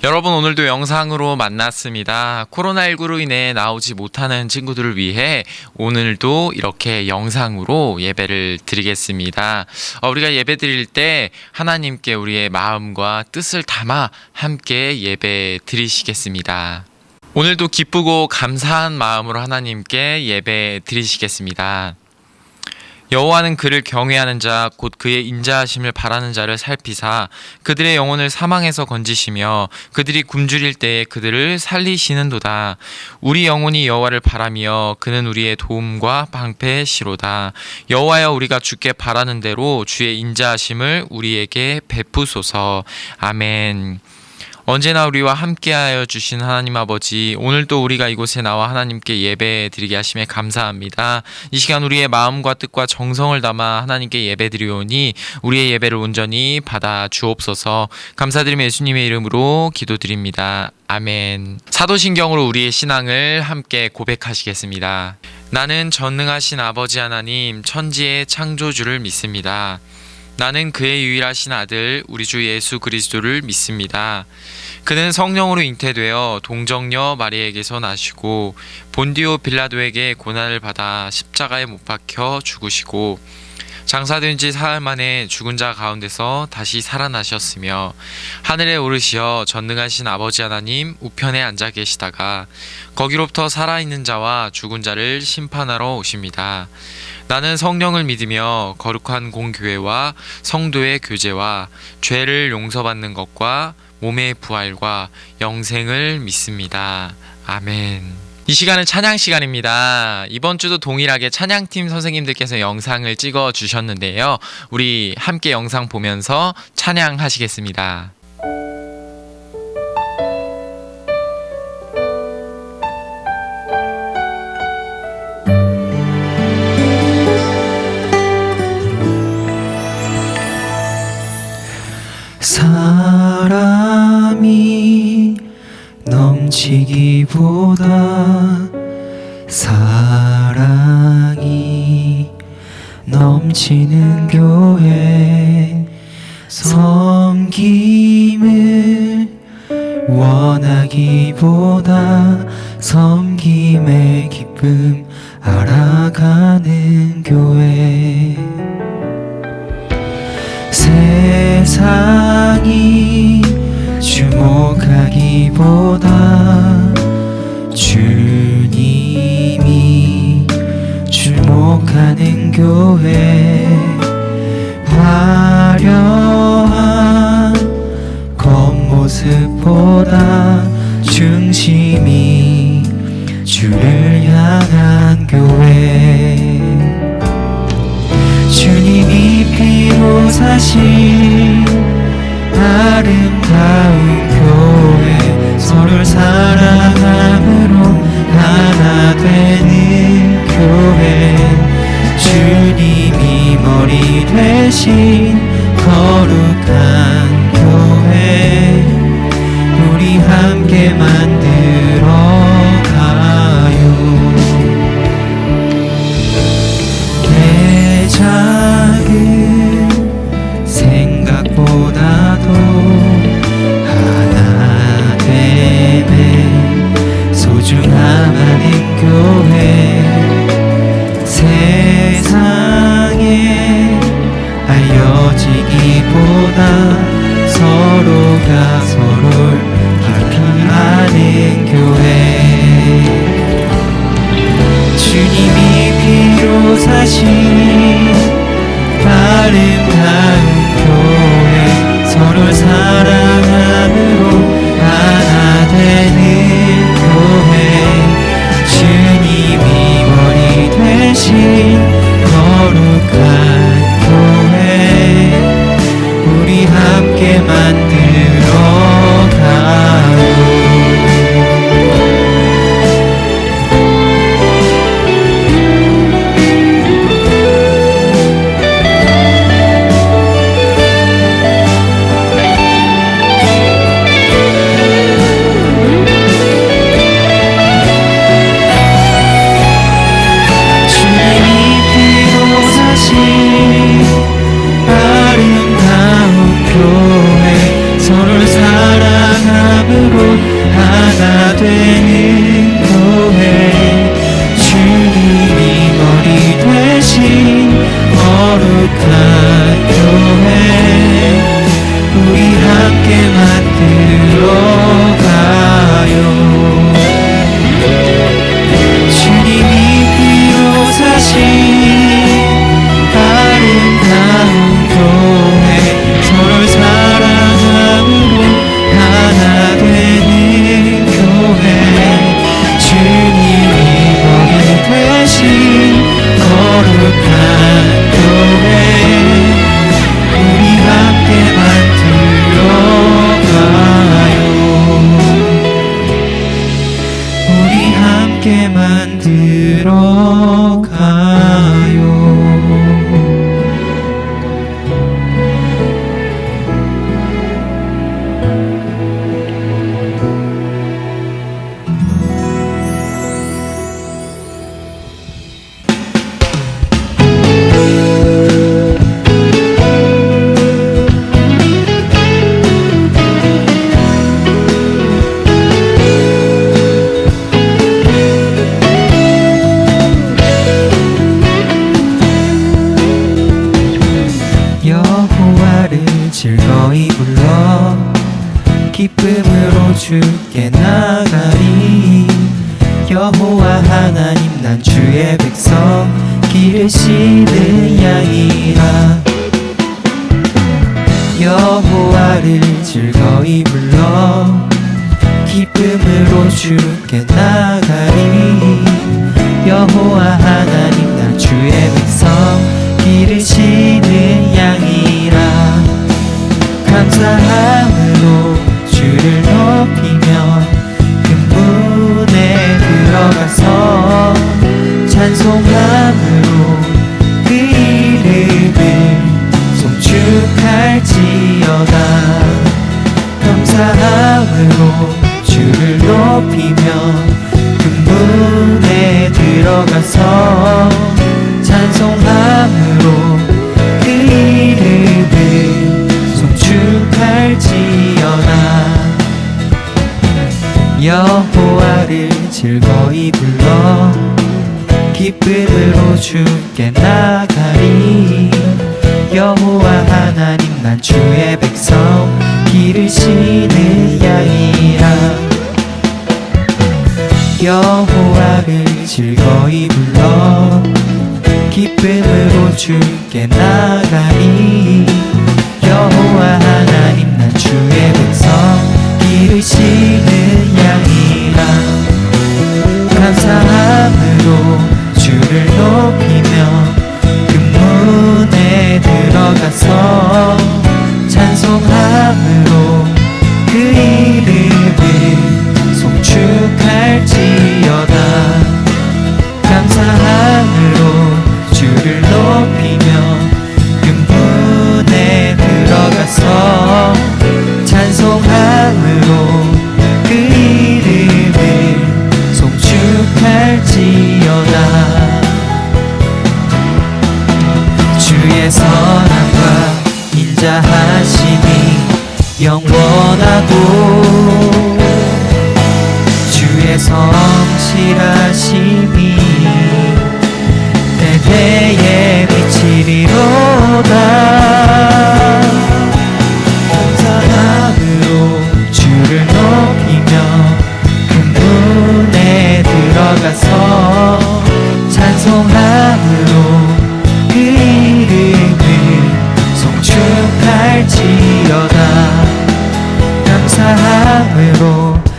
여러분, 오늘도 영상으로 만났습니다. 코로나19로 인해 나오지 못하는 친구들을 위해 오늘도 이렇게 영상으로 예배를 드리겠습니다. 우리가 예배 드릴 때 하나님께 우리의 마음과 뜻을 담아 함께 예배 드리시겠습니다. 오늘도 기쁘고 감사한 마음으로 하나님께 예배 드리시겠습니다. 여호와는 그를 경외하는 자 곧 그의 인자하심을 바라는 자를 살피사 그들의 영혼을 사망에서 건지시며 그들이 굶주릴 때에 그들을 살리시는도다. 우리 영혼이 여호와를 바라며 그는 우리의 도움과 방패시로다. 여호와여, 우리가 주께 바라는 대로 주의 인자하심을 우리에게 베푸소서. 아멘. 언제나 우리와 함께하여 주신 하나님 아버지, 오늘도 우리가 이곳에 나와 하나님께 예배 드리게 하심에 감사합니다. 이 시간 우리의 마음과 뜻과 정성을 담아 하나님께 예배 드리오니 우리의 예배를 온전히 받아 주옵소서. 감사드리며 예수님의 이름으로 기도드립니다. 아멘. 사도신경으로 우리의 신앙을 함께 고백하시겠습니다. 나는 전능하신 아버지 하나님, 천지의 창조주를 믿습니다. 나는 그의 유일하신 아들 우리 주 예수 그리스도를 믿습니다. 그는 성령으로 잉태되어 동정녀 마리에게서 나시고 본디오 빌라도에게 고난을 받아 십자가에 못 박혀 죽으시고 장사된 지 사흘 만에 죽은 자 가운데서 다시 살아나셨으며 하늘에 오르시어 전능하신 아버지 하나님 우편에 앉아 계시다가 거기로부터 살아있는 자와 죽은 자를 심판하러 오십니다. 나는 성령을 믿으며 거룩한 공교회와 성도의 교제와 죄를 용서받는 것과 몸의 부활과 영생을 믿습니다. 아멘. 이 시간은 찬양 시간입니다. 이번 주도 동일하게 찬양팀 선생님들께서 영상을 찍어 주셨는데요. 우리 함께 영상 보면서 찬양하시겠습니다. 사람이 넘치기보다 사랑이 넘치는 교회, 섬김을 원하기보다 섬김의 기쁨 알아가는 교회. 세상이 주목하기보다 주님이 주목하는 교회, 화려한 겉모습보다 중심이 주를 향한 교회. 주님이 피로 사신 아름다운 교회, 서로를 사랑함으로 하나 되는 교회. 주님이 머리 되신 거룩한 교회, 우리 함께 만들어 가요. 작은 생각보다도 기쁨으로 주께 나가리. 여호와 하나님 난 주의 백성 기르시는 양이라. 여호와를 즐거이 불러 기쁨으로 주께 나가리. 여호와 하나님 나 주의 백성 기르시는 양이라. 감사함으로 주를 높이며 근문에 들어가서 찬송함으로 그 이름을 송축할지어다. 감사함으로 주를 높이며 근문에 들어가서 찬송함으로 그 이름을 송축할지어다. 여호와를 즐거이 불러 기쁨으로 주께 나가리. 여호와 하나님 난 주의 백성 기르시는 양이라. 여호와를 즐거이 불러 기쁨으로 주께 나가리. 여호와 하나님 난 주의 백성 기르시는 양이라. 감사함으로 주를 높이며 근문에 들어가서 찬송함으로 그 이름을 송축할지어다. 감사함으로 주를 높이며 근문에 들어가서 찬송함으로 그 이름을 송축할지어다. 주의 선함과 인자하심이 영원하고 주의 성실하심이 대대에 미치리로다. 감사함으로 주를 높이며 근문에 들어가서 찬송함으로 그 이름을 송축할지어다. 감사함으로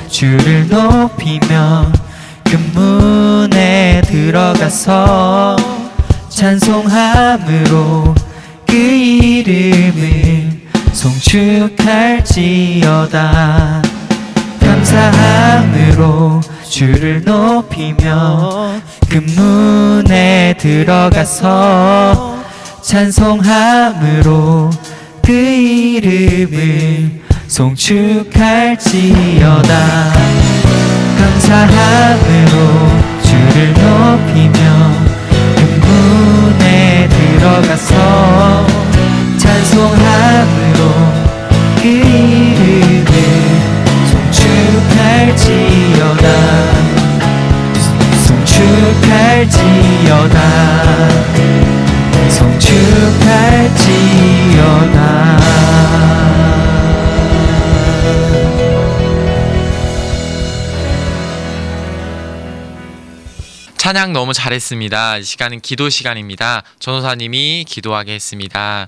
주를 높이며 근문에 들어가서 찬송함으로 그 이름을 송축할지어다. 감사함으로 주를 높이며 근문에 들어가서 찬송함으로 그 이름을 송축할지어다. 감사함으로 주를 높이며 근문에 들어가서 찬송함으로 그 이름을 송축할지어다. 송축할지어다. 송축할지어다. 찬양 너무 잘했습니다. 이 시간은 기도 시간입니다. 전호사님이 기도하겠습니다.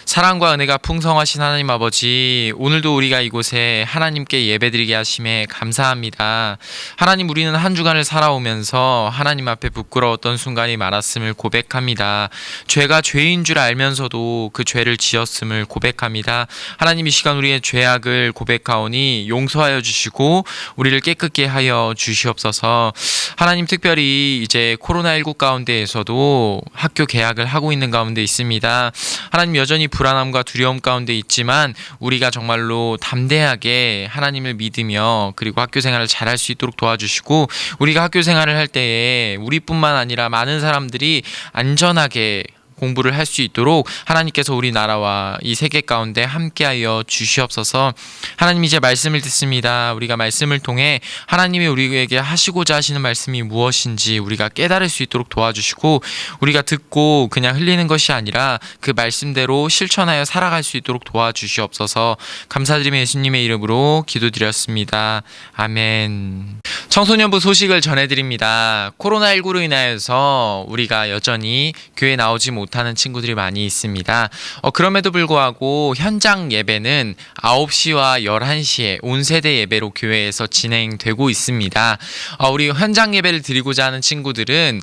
사랑과 은혜가 풍성하신 하나님 아버지, 오늘도 우리가 이곳에 하나님께 예배드리게 하심에 감사합니다. 하나님, 우리는 한 주간을 살아오면서 하나님 앞에 부끄러웠던 순간이 많았음을 고백합니다. 죄가 죄인 줄 알면서도 그 죄를 지었음을 고백합니다. 하나님, 이 시간 우리의 죄악을 고백하오니 용서하여 주시고 우리를 깨끗게 하여 주시옵소서. 하나님, 특별히 이제 코로나19 가운데에서도 학교 개학을 하고 있는 가운데 있습니다. 하나님, 여전히 불안함과 두려움 가운데 있지만 우리가 정말로 담대하게 하나님을 믿으며 그리고 학교 생활을 잘할 수 있도록 도와주시고, 우리가 학교 생활을 할 때에 우리뿐만 아니라 많은 사람들이 안전하게 공부를 할 수 있도록 하나님께서 우리나라와 이 세계 가운데 함께하여 주시옵소서. 하나님, 이제 말씀을 듣습니다. 우리가 말씀을 통해 하나님이 우리에게 하시고자 하시는 말씀이 무엇인지 우리가 깨달을 수 있도록 도와주시고, 우리가 듣고 그냥 흘리는 것이 아니라 그 말씀대로 실천하여 살아갈 수 있도록 도와주시옵소서. 감사드리며 예수님의 이름으로 기도드렸습니다. 아멘. 청소년부 소식을 전해드립니다. 코로나19로 인하여서 우리가 여전히 교회에 나오지 못하는 친구들이 많이 있습니다. 그럼에도 불구하고 현장 예배는 9시와 11시에 온세대 예배로 교회에서 진행되고 있습니다. 우리 현장 예배를 드리고자 하는 친구들은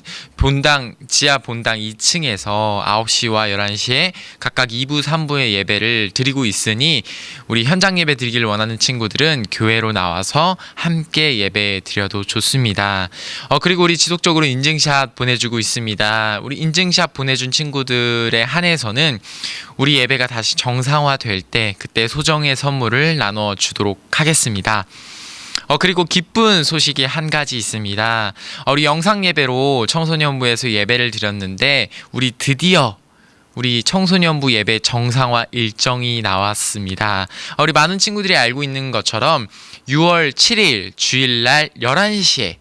지하 본당 2층에서 9시와 11시에 각각 2부, 3부의 예배를 드리고 있으니 우리 현장 예배 드리기를 원하는 친구들은 교회로 나와서 함께 예배 드려도 좋습니다. 그리고 우리 지속적으로 인증샷 보내주고 있습니다. 우리 인증샷 보내준 친구들에 한해서는 우리 예배가 다시 정상화될 때 그때 소정의 선물을 나눠 주도록 하겠습니다. 그리고 기쁜 소식이 한 가지 있습니다. 우리 영상 예배로 청소년부에서 예배를 드렸는데 드디어 우리 청소년부 예배 정상화 일정이 나왔습니다. 우리 많은 친구들이 알고 있는 것처럼 6월 7일 주일날 11시에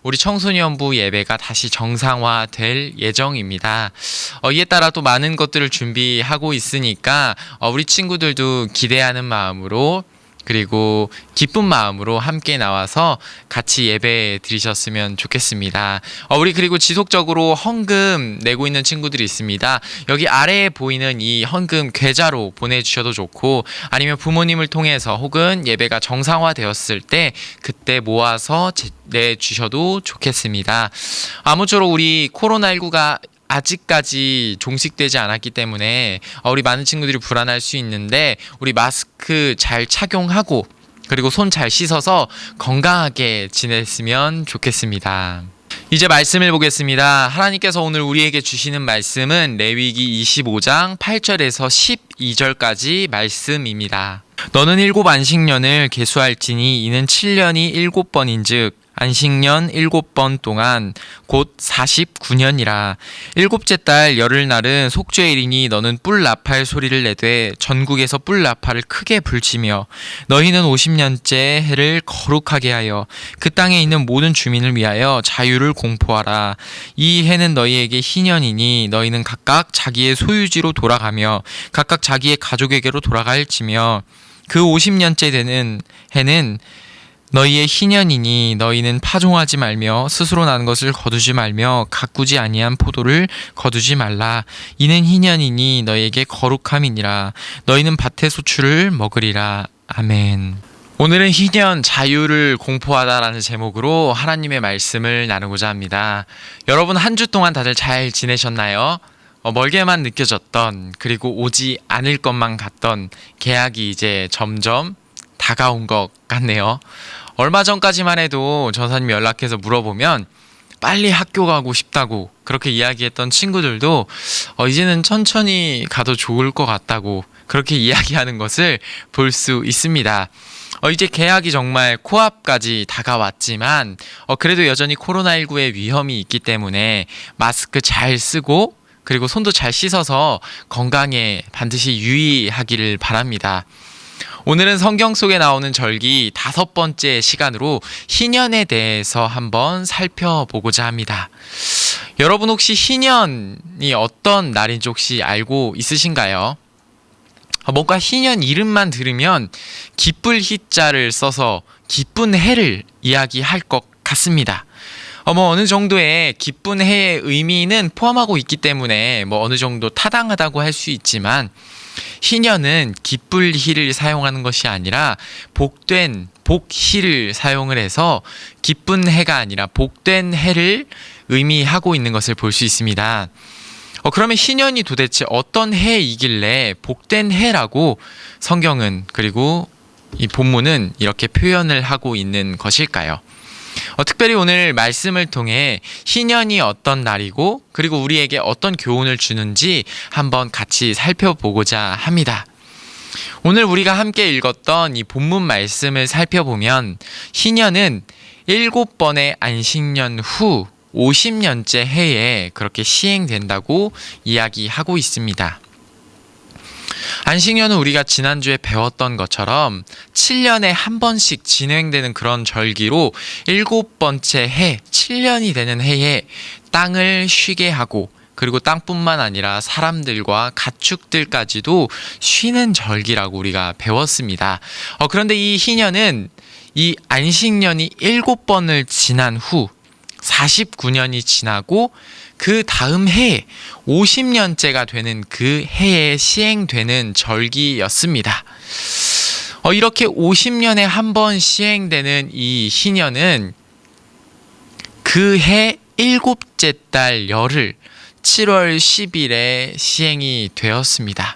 우리 청소년부 예배가 다시 정상화될 예정입니다. 이에 따라 또 많은 것들을 준비하고 있으니까 우리 친구들도 기대하는 마음으로, 그리고 기쁜 마음으로 함께 나와서 같이 예배 드리셨으면 좋겠습니다. 우리 그리고 지속적으로 헌금 내고 있는 친구들이 있습니다. 여기 아래에 보이는 이 헌금 계좌로 보내주셔도 좋고, 아니면 부모님을 통해서 혹은 예배가 정상화되었을 때 그때 모아서 내주셔도 좋겠습니다. 아무쪼록 우리 코로나19가 아직까지 종식되지 않았기 때문에 우리 많은 친구들이 불안할 수 있는데, 우리 마스크 잘 착용하고 그리고 손 잘 씻어서 건강하게 지냈으면 좋겠습니다. 이제 말씀을 보겠습니다. 하나님께서 오늘 우리에게 주시는 말씀은 레위기 25장 8절에서 12절까지 말씀입니다. 너는 7 안식년을 계수할지니 이는 7년이 7번인즉 안식년 7번 동안 곧 49년이라. 7째 달 열흘날은 속죄일이니 너는 뿔 나팔 소리를 내되 전국에서 뿔 나팔을 크게 불지며 너희는 50년째 해를 거룩하게 하여 그 땅에 있는 모든 주민을 위하여 자유를 공포하라. 이 해는 너희에게 희년이니 너희는 각각 자기의 소유지로 돌아가며 각각 자기의 가족에게로 돌아갈지며 그 50년째 되는 해는 너희의 희년이니 너희는 파종하지 말며 스스로 나는 것을 거두지 말며 가꾸지 아니한 포도를 거두지 말라. 이는 희년이니 너희에게 거룩함이니라. 너희는 밭의 소출을 먹으리라. 아멘. 오늘은 희년 자유를 공포하다라는 제목으로 하나님의 말씀을 나누고자 합니다. 여러분, 한 주 동안 다들 잘 지내셨나요? 멀게만 느껴졌던, 그리고 오지 않을 것만 같던 개학이 이제 점점 다가온 것 같네요. 얼마 전까지만 해도 전사님이 연락해서 물어보면 빨리 학교 가고 싶다고 그렇게 이야기했던 친구들도 이제는 천천히 가도 좋을 것 같다고 그렇게 이야기하는 것을 볼 수 있습니다. 이제 개학이 정말 코앞까지 다가왔지만 그래도 여전히 코로나19의 위험이 있기 때문에 마스크 잘 쓰고 그리고 손도 잘 씻어서 건강에 반드시 유의하기를 바랍니다. 오늘은 성경 속에 나오는 절기 5번째 시간으로 희년에 대해서 한번 살펴보고자 합니다. 여러분, 혹시 희년이 어떤 날인지 혹시 알고 있으신가요? 뭔가 희년 이름만 들으면 기쁠 희자를 써서 기쁜 해를 이야기할 것 같습니다. 어느 정도의 기쁜 해의 의미는 포함하고 있기 때문에 어느 정도 타당하다고 할 수 있지만, 희년은 기쁠 희를 사용하는 것이 아니라 복된 복희를 사용을 해서 기쁜 해가 아니라 복된 해를 의미하고 있는 것을 볼 수 있습니다. 그러면 희년이 도대체 어떤 해이길래 복된 해라고 성경은, 그리고 이 본문은 이렇게 표현을 하고 있는 것일까요? 특별히 오늘 말씀을 통해 희년이 어떤 날이고 그리고 우리에게 어떤 교훈을 주는지 한번 같이 살펴보고자 합니다. 오늘 우리가 함께 읽었던 이 본문 말씀을 살펴보면 희년은 7번의 안식년 후 50년째 해에 그렇게 시행된다고 이야기하고 있습니다. 안식년은 우리가 지난주에 배웠던 것처럼 7년에 한 번씩 진행되는 그런 절기로 7번째 해, 7년이 되는 해에 땅을 쉬게 하고, 그리고 땅뿐만 아니라 사람들과 가축들까지도 쉬는 절기라고 우리가 배웠습니다. 그런데 이 희년은 이 안식년이 7번을 지난 후 49년이 지나고 그 다음 해에 50년째가 되는 그 해에 시행되는 절기였습니다. 이렇게 50년에 한 번 시행되는 이 희년은 그 해 7째 달 열흘 7월 10일에 시행이 되었습니다.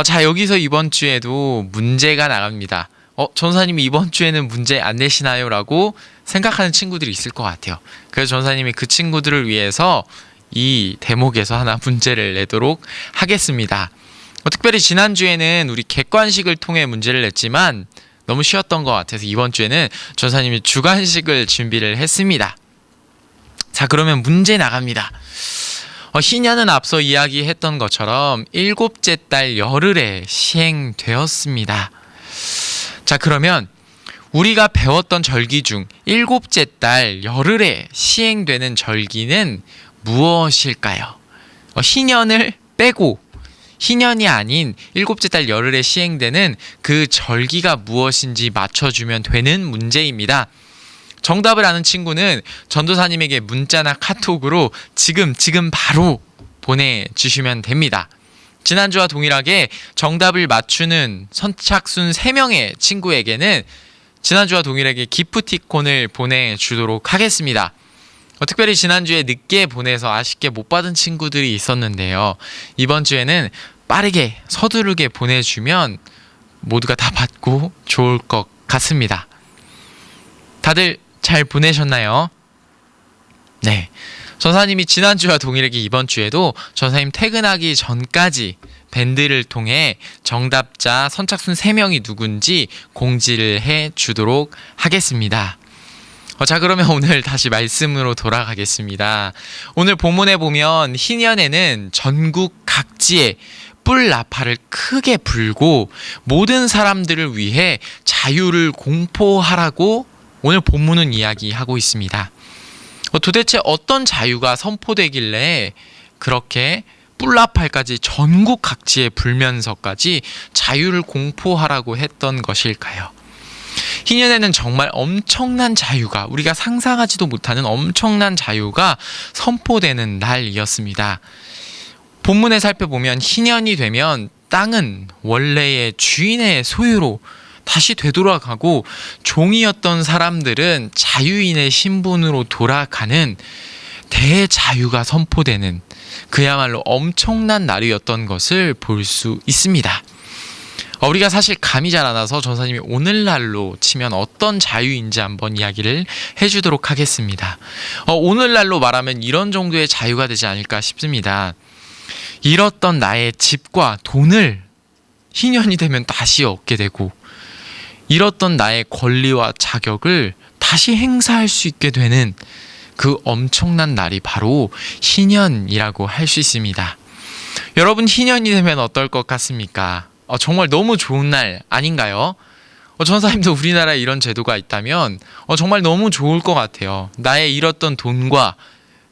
자, 여기서 이번 주에도 문제가 나갑니다. 전사님이 이번 주에는 문제 안 내시나요? 라고 생각하는 친구들이 있을 것 같아요. 그래서 전사님이 그 친구들을 위해서 이 대목에서 하나 문제를 내도록 하겠습니다. 특별히 지난주에는 우리 객관식을 통해 문제를 냈지만 너무 쉬웠던 것 같아서 이번 주에는 전사님이 주관식을 준비를 했습니다. 자, 그러면 문제 나갑니다. 희년은 앞서 이야기했던 것처럼 7째 달 열흘에 시행되었습니다. 자, 그러면 우리가 배웠던 절기 중 7째 달 열흘에 시행되는 절기는 무엇일까요? 희년을 빼고 희년이 아닌 7째 달 열흘에 시행되는 그 절기가 무엇인지 맞춰주면 되는 문제입니다. 정답을 아는 친구는 전도사님에게 문자나 카톡으로 지금 바로 보내주시면 됩니다. 지난주와 동일하게 정답을 맞추는 선착순 3명의 친구에게는 지난주와 동일하게 기프티콘을 보내주도록 하겠습니다. 특별히 지난주에 늦게 보내서 아쉽게 못 받은 친구들이 있었는데요. 이번 주에는 빠르게 서두르게 보내주면 모두가 다 받고 좋을 것 같습니다. 다들 잘 보내셨나요? 네. 전사님이 지난주와 동일하게 이번 주에도 전사님 퇴근하기 전까지 밴드를 통해 정답자 선착순 3명이 누군지 공지를 해 주도록 하겠습니다. 자, 그러면 오늘 다시 말씀으로 돌아가겠습니다. 오늘 본문에 보면 희년에는 전국 각지에 뿔 나팔을 크게 불고 모든 사람들을 위해 자유를 공포하라고 오늘 본문은 이야기하고 있습니다. 도대체 어떤 자유가 선포되길래 그렇게 뿔나팔까지 전국 각지에 불면서까지 자유를 공포하라고 했던 것일까요? 희년에는 정말 엄청난 자유가, 우리가 상상하지도 못하는 엄청난 자유가 선포되는 날이었습니다. 본문에 살펴보면 희년이 되면 땅은 원래의 주인의 소유로 다시 되돌아가고 종이었던 사람들은 자유인의 신분으로 돌아가는 대자유가 선포되는 그야말로 엄청난 날이었던 것을 볼 수 있습니다. 우리가 사실 감이 잘 안 와서 전사님이 오늘날로 치면 어떤 자유인지 한번 이야기를 해주도록 하겠습니다. 오늘날로 말하면 이런 정도의 자유가 되지 않을까 싶습니다. 잃었던 나의 집과 돈을 희년이 되면 다시 얻게 되고, 잃었던 나의 권리와 자격을 다시 행사할 수 있게 되는 그 엄청난 날이 바로 희년이라고 할 수 있습니다. 여러분, 희년이 되면 어떨 것 같습니까? 정말 너무 좋은 날 아닌가요? 전사님도 우리나라에 이런 제도가 있다면 정말 너무 좋을 것 같아요. 나의 잃었던 돈과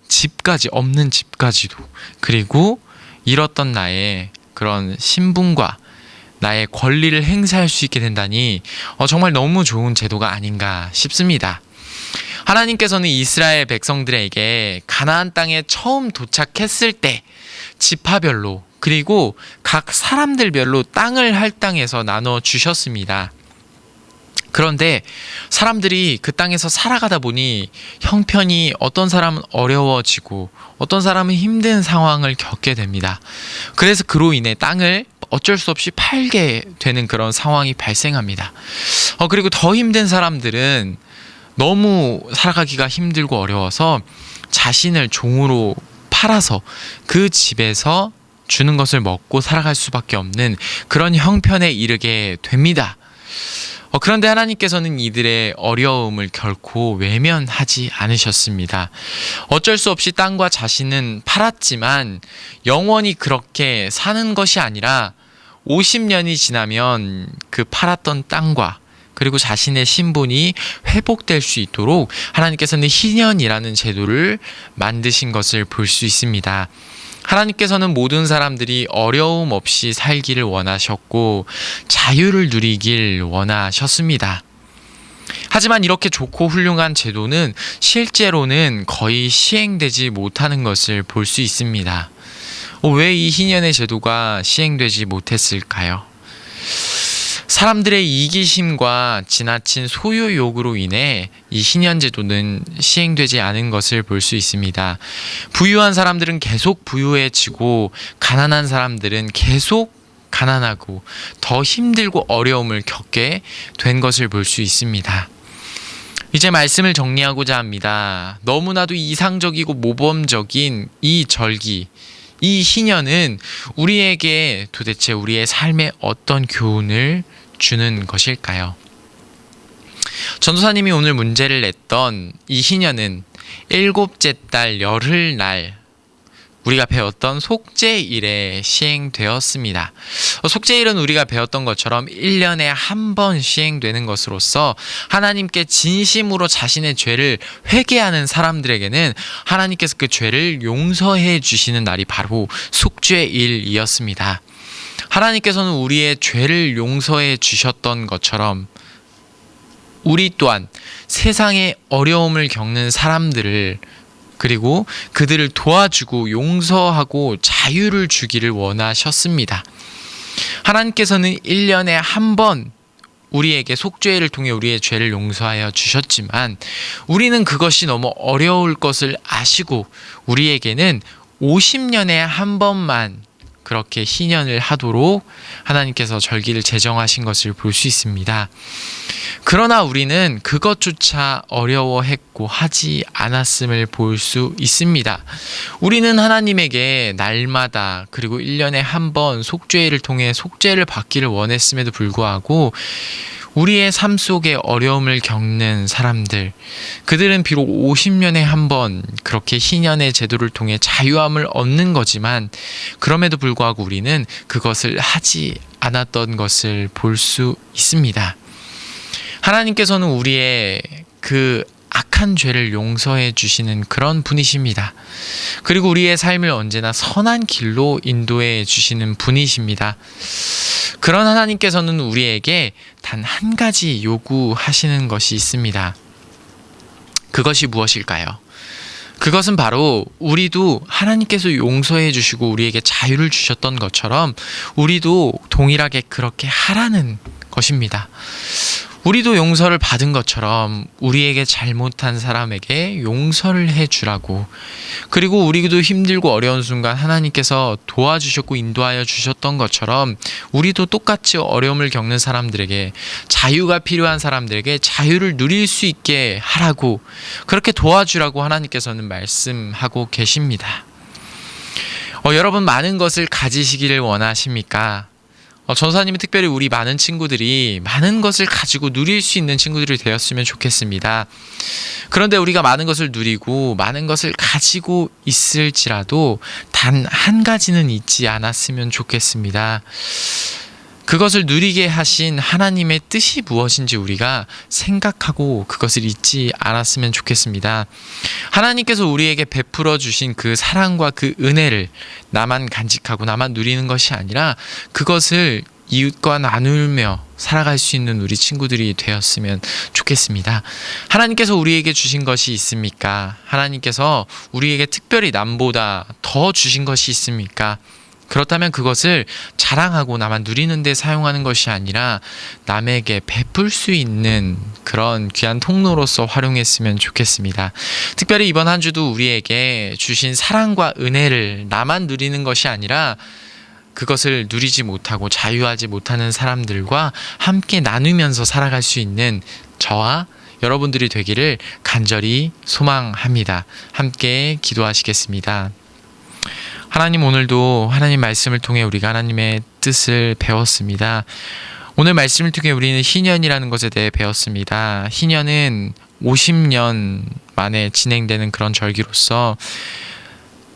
집까지, 없는 집까지도, 그리고 잃었던 나의 그런 신분과 나의 권리를 행사할 수 있게 된다니 정말 너무 좋은 제도가 아닌가 싶습니다. 하나님께서는 이스라엘 백성들에게 가나안 땅에 처음 도착했을 때 지파별로, 그리고 각 사람들별로 땅을 할당해서 나눠 주셨습니다. 그런데 사람들이 그 땅에서 살아가다 보니 형편이 어떤 사람은 어려워지고 어떤 사람은 힘든 상황을 겪게 됩니다. 그래서 그로 인해 땅을 어쩔 수 없이 팔게 되는 그런 상황이 발생합니다. 그리고 더 힘든 사람들은 너무 살아가기가 힘들고 어려워서 자신을 종으로 팔아서 그 집에서 주는 것을 먹고 살아갈 수밖에 없는 그런 형편에 이르게 됩니다. 그런데 하나님께서는 이들의 어려움을 결코 외면하지 않으셨습니다. 어쩔 수 없이 땅과 자신은 팔았지만 영원히 그렇게 사는 것이 아니라 50년이 지나면 그 팔았던 땅과 그리고 자신의 신분이 회복될 수 있도록 하나님께서는 희년이라는 제도를 만드신 것을 볼 수 있습니다. 하나님께서는 모든 사람들이 어려움 없이 살기를 원하셨고 자유를 누리길 원하셨습니다. 하지만 이렇게 좋고 훌륭한 제도는 실제로는 거의 시행되지 못하는 것을 볼 수 있습니다. 왜 이 희년의 제도가 시행되지 못했을까요? 사람들의 이기심과 지나친 소유 욕구로 인해 이 희년 제도는 시행되지 않은 것을 볼 수 있습니다. 부유한 사람들은 계속 부유해지고 가난한 사람들은 계속 가난하고 더 힘들고 어려움을 겪게 된 것을 볼 수 있습니다. 이제 말씀을 정리하고자 합니다. 너무나도 이상적이고 모범적인 이 절기, 이 희년은 우리에게 도대체 우리의 삶에 어떤 교훈을 주는 것일까요? 전도사님이 오늘 문제를 냈던 이 희년은 일곱째 달 열흘날 우리가 배웠던 속죄일에 시행되었습니다. 속죄일은 우리가 배웠던 것처럼 1년에 한 번 시행되는 것으로서 하나님께 진심으로 자신의 죄를 회개하는 사람들에게는 하나님께서 그 죄를 용서해 주시는 날이 바로 속죄일이었습니다. 하나님께서는 우리의 죄를 용서해 주셨던 것처럼 우리 또한 세상의 어려움을 겪는 사람들을 그리고 그들을 도와주고 용서하고 자유를 주기를 원하셨습니다. 하나님께서는 1년에 한 번 우리에게 속죄를 통해 우리의 죄를 용서하여 주셨지만 우리는 그것이 너무 어려울 것을 아시고 우리에게는 50년에 한 번만 그렇게 희년을 하도록 하나님께서 절기를 제정하신 것을 볼 수 있습니다. 그러나 우리는 그것조차 어려워했고 하지 않았음을 볼 수 있습니다. 우리는 하나님에게 날마다 그리고 1년에 한 번 속죄를 통해 속죄를 받기를 원했음에도 불구하고 우리의 삶 속에 어려움을 겪는 사람들, 그들은 비록 50년에 한 번 그렇게 희년의 제도를 통해 자유함을 얻는 거지만 그럼에도 불구하고 우리는 그것을 하지 않았던 것을 볼 수 있습니다. 하나님께서는 우리의 그 악한 죄를 용서해 주시는 그런 분이십니다. 그리고 우리의 삶을 언제나 선한 길로 인도해 주시는 분이십니다. 그런 하나님께서는 우리에게 단 한 가지 요구하시는 것이 있습니다. 그것이 무엇일까요? 그것은 바로 우리도 하나님께서 용서해 주시고 우리에게 자유를 주셨던 것처럼 우리도 동일하게 그렇게 하라는 것입니다. 우리도 용서를 받은 것처럼 우리에게 잘못한 사람에게 용서를 해주라고, 그리고 우리도 힘들고 어려운 순간 하나님께서 도와주셨고 인도하여 주셨던 것처럼 우리도 똑같이 어려움을 겪는 사람들에게, 자유가 필요한 사람들에게 자유를 누릴 수 있게 하라고, 그렇게 도와주라고 하나님께서는 말씀하고 계십니다. 여러분, 많은 것을 가지시기를 원하십니까? 전사님이 특별히 우리 많은 친구들이 많은 것을 가지고 누릴 수 있는 친구들이 되었으면 좋겠습니다. 그런데 우리가 많은 것을 누리고 많은 것을 가지고 있을지라도 단 한 가지는 잊지 않았으면 좋겠습니다. 그것을 누리게 하신 하나님의 뜻이 무엇인지 우리가 생각하고 그것을 잊지 않았으면 좋겠습니다. 하나님께서 우리에게 베풀어 주신 그 사랑과 그 은혜를 나만 간직하고 나만 누리는 것이 아니라 그것을 이웃과 나누며 살아갈 수 있는 우리 친구들이 되었으면 좋겠습니다. 하나님께서 우리에게 주신 것이 있습니까? 하나님께서 우리에게 특별히 남보다 더 주신 것이 있습니까? 그렇다면 그것을 자랑하고 나만 누리는 데 사용하는 것이 아니라 남에게 베풀 수 있는 그런 귀한 통로로서 활용했으면 좋겠습니다. 특별히 이번 한 주도 우리에게 주신 사랑과 은혜를 나만 누리는 것이 아니라 그것을 누리지 못하고 자유하지 못하는 사람들과 함께 나누면서 살아갈 수 있는 저와 여러분들이 되기를 간절히 소망합니다. 함께 기도하시겠습니다. 하나님, 오늘도 하나님 말씀을 통해 우리가 하나님의 뜻을 배웠습니다. 오늘 말씀을 통해 우리는 희년이라는 것에 대해 배웠습니다. 희년은 50년 만에 진행되는 그런 절기로서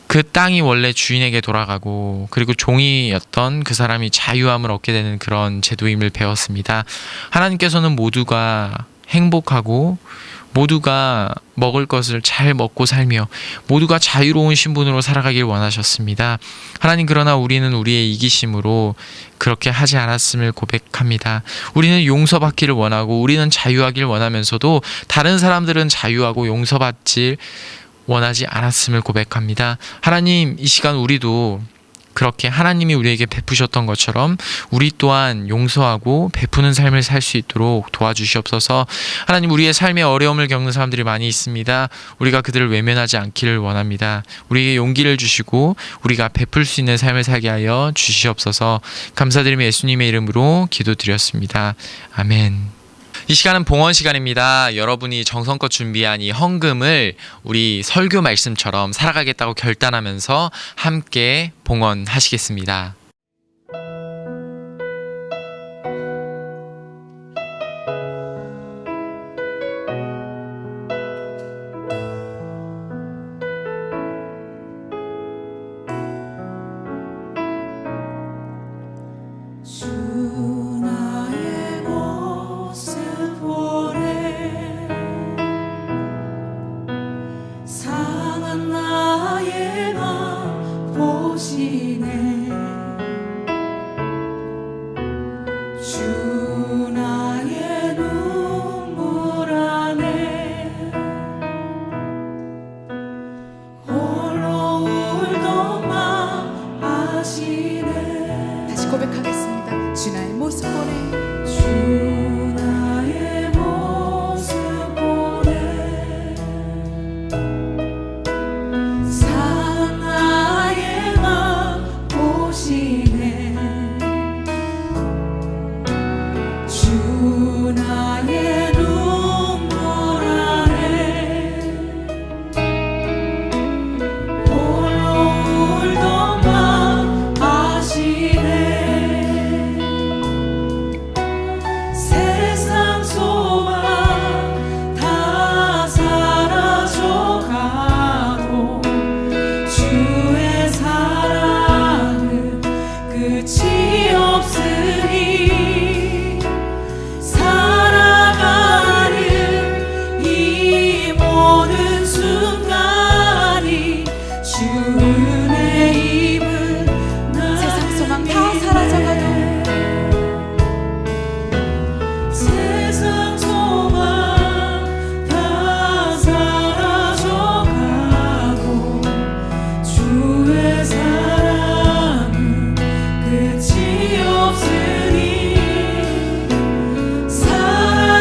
그 땅이 원래 주인에게 돌아가고 그리고 종이었던 그 사람이 자유함을 얻게 되는 그런 제도임을 배웠습니다. 하나님께서는 모두가 행복하고 모두가 먹을 것을 잘 먹고 살며 모두가 자유로운 신분으로 살아가길 원하셨습니다. 하나님, 그러나 우리는 우리의 이기심으로 그렇게 하지 않았음을 고백합니다. 우리는 용서받기를 원하고 우리는 자유하길 원하면서도 다른 사람들은 자유하고 용서받질 원하지 않았음을 고백합니다. 하나님, 이 시간 우리도 그렇게 하나님이 우리에게 베푸셨던 것처럼 우리 또한 용서하고 베푸는 삶을 살 수 있도록 도와주시옵소서. 하나님, 우리의 삶에 어려움을 겪는 사람들이 많이 있습니다. 우리가 그들을 외면하지 않기를 원합니다. 우리에게 용기를 주시고 우리가 베풀 수 있는 삶을 살게 하여 주시옵소서. 감사드리며 예수님의 이름으로 기도드렸습니다. 아멘. 이 시간은 봉헌 시간입니다. 여러분이 정성껏 준비한 이 헌금을 우리 설교 말씀처럼 살아가겠다고 결단하면서 함께 봉헌하시겠습니다. 다시 고백하겠습니다. 주 나의 모습 보내, 주 나의 모습 보내, 상한 나의 맘 보시네, 주 나의 눈물 안에 홀로 울던 맘 아시네. 세상 소망 다 사라져가고 주의 사랑은 끝이 없으니 살아가는 이 모든 순간이 주 은혜임을 세상 소망 다 사라져가도 세상 소망 다 사라져가고 주의 사랑은 끝이 없으니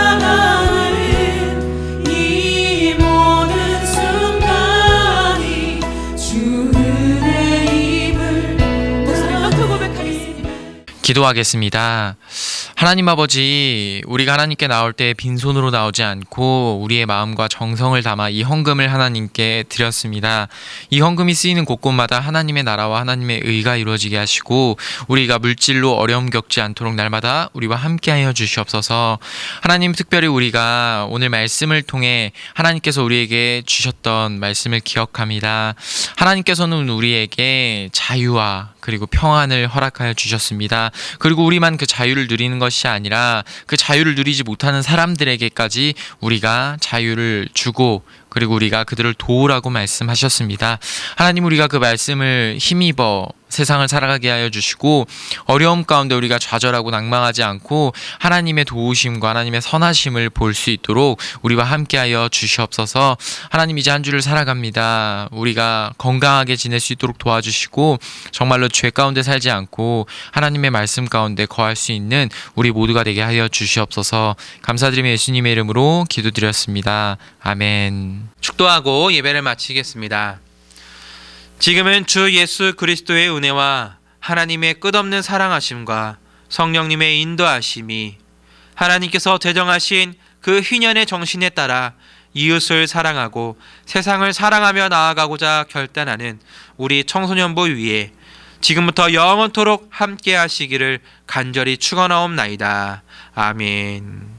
살아가는 이 모든 순간이 주 은혜임을 목소리 높여 고백하겠습니다. 기도하겠습니다. 하나님 아버지, 우리가 하나님께 나올 때 빈손으로 나오지 않고 우리의 마음과 정성을 담아 이 헌금을 하나님께 드렸습니다. 이 헌금이 쓰이는 곳곳마다 하나님의 나라와 하나님의 의가 이루어지게 하시고 우리가 물질로 어려움 겪지 않도록 날마다 우리와 함께하여 주시옵소서. 하나님, 특별히 우리가 오늘 말씀을 통해 하나님께서 우리에게 주셨던 말씀을 기억합니다. 하나님께서는 우리에게 자유와 그리고 평안을 허락하여 주셨습니다. 그리고 우리만 그 자유를 누리는 것이 아니라 그 자유를 누리지 못하는 사람들에게까지 우리가 자유를 주고 그리고 우리가 그들을 도우라고 말씀하셨습니다. 하나님, 우리가 그 말씀을 힘입어 세상을 살아가게 하여 주시고 어려움 가운데 우리가 좌절하고 낭망하지 않고 하나님의 도우심과 하나님의 선하심을 볼 수 있도록 우리와 함께하여 주시옵소서. 하나님, 이제 한 주를 살아갑니다. 우리가 건강하게 지낼 수 있도록 도와주시고 정말로 죄 가운데 살지 않고 하나님의 말씀 가운데 거할 수 있는 우리 모두가 되게 하여 주시옵소서. 감사드리며 예수님의 이름으로 기도드렸습니다. 아멘. 축도하고 예배를 마치겠습니다. 지금은 주 예수 그리스도의 은혜와 하나님의 끝없는 사랑하심과 성령님의 인도하심이 하나님께서 제정하신 그 희년의 정신에 따라 이웃을 사랑하고 세상을 사랑하며 나아가고자 결단하는 우리 청소년부 위에 지금부터 영원토록 함께 하시기를 간절히 축원하옵나이다. 아멘.